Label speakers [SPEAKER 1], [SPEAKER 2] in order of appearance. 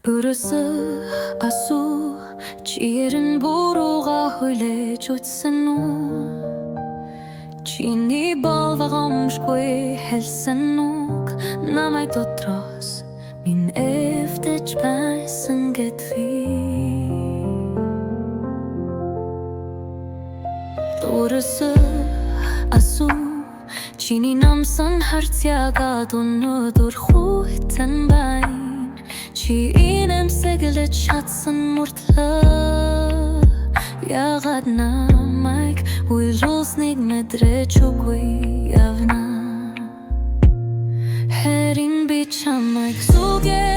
[SPEAKER 1] Өрөөсө асуу чиэрэн бурууга хүлээж үтсэн үү? Чиний болвогомжгүй хэлсэн үг намайг дотроос минь эвдэж байсан гэдгийг. Өрөөсө асуу чиний намсан харц яагаад өнөөдөр хүйтэн байна? Чи инэмсэглэж чадсан мөртлөө яагаад намайг уйлуулсныг мэдрэж үгүй явна? Хэрин би чамайг сүгэ